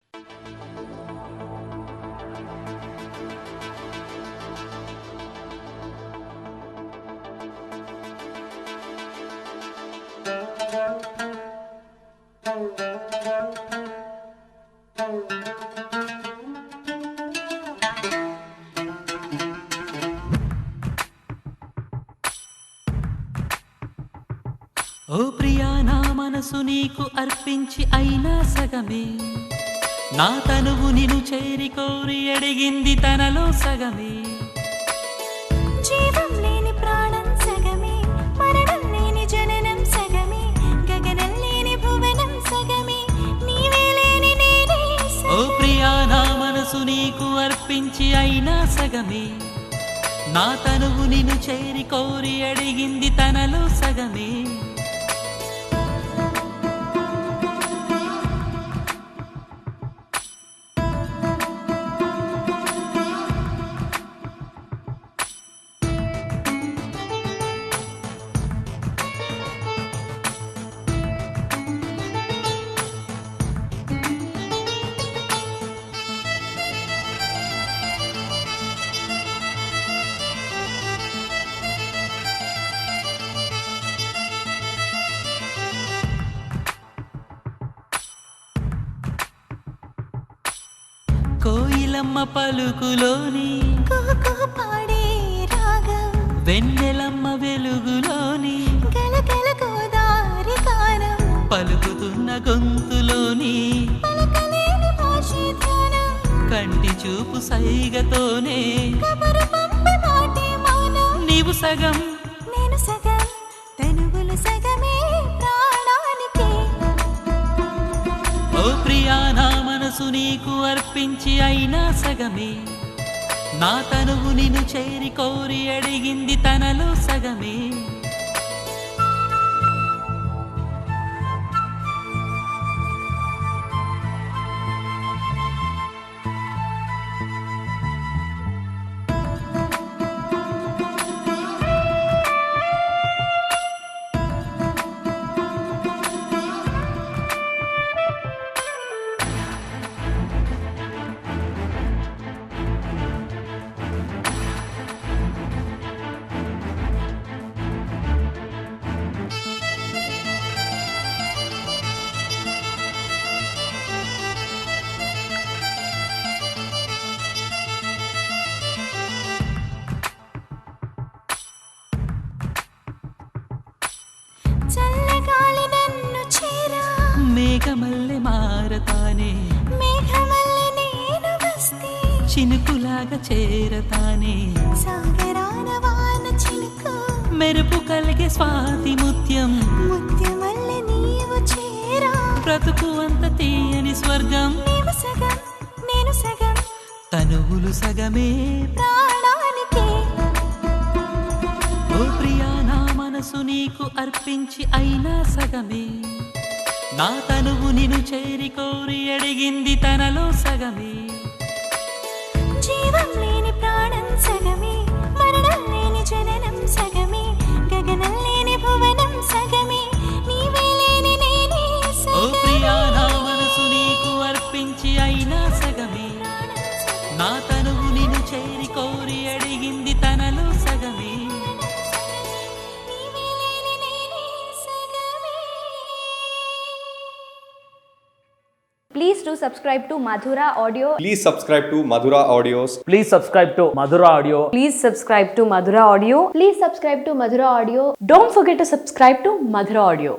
ఓ ప్రియా నా మనసు నీకు అర్పించి అయినా సగమే, నా తనువు నిను చేరి కోరి అడిగింది తనలో సగమే. జీవం లేని ప్రాణం సగమే, మరణం లేని జననం సగమే, గగనం లేని భువనం సగమే, నీవే లేని నేనే సగమే. ఓ ప్రియా నా మనసు నీకు అర్పించి అయినా సగమే, నా తనువు నిను చేరి కోరి అడిగింది తనలో సగమే. కోయిలమ్మ పలుకులోని కుహుకుహు పాడే రాగం, వెన్నెలమ్మ వెలుగులోని గలగల గోదారి గానం, పలుకుతున్న గొంతులోని పలకలేని భాషే ధ్యానం, కంటి చూపు సైగతోనే కబురు పంపే మాటే మౌనం. నీవు సగం నేను సగం, తనువులు సగమే ప్రాణానికి. ఓ ప్రియా నా మనసు నీకు అర్పించి అయినా సగమే, నా తనువు నిను చేరి కోరి అడిగింది తనలో సగమే. చల్లగాలి నన్ను చేరా, మేఘమల్లె మారతానే, మేఘమల్లె నేను వస్తే, చినుకులాగా చేరతానే, సాగరాన వాన చిలుకు, మెరుపు కలిగే స్వాతి ముత్యం, ముత్యమల్లె నీవు చేరా. బ్రతుకు అంత తీయని స్వర్గం, నీవు సగం, నేను సగం, తనువులు సగమే ప్రాణానికి. ఓ ప్రియా నా మనసు నీకు అర్పించి అయినా సగమే, నా తనువు నిను చేరి కోరి అడిగింది తనలో సగమే. జీవం లేని ప్రాణం సగమే, మరణం లేని జననం సగమే, గగనం లేని భువనం సగమే, నీవే లేని నేనే ఓ ప్రియా నా సగమే. మనసు నీకు అర్పించి అయినా సగమే, నా తనువు నిను చేరి కోరి అడిగింది తనలో సగమే. నీవే లేని నేనే సగమే. Please do subscribe to Madhura Audio. Please subscribe to Madhura Audios. Please subscribe to Madhura Audio. Please subscribe to Madhura Audio. Please subscribe to Madhura Audio. Don't forget to subscribe to Madhura Audio.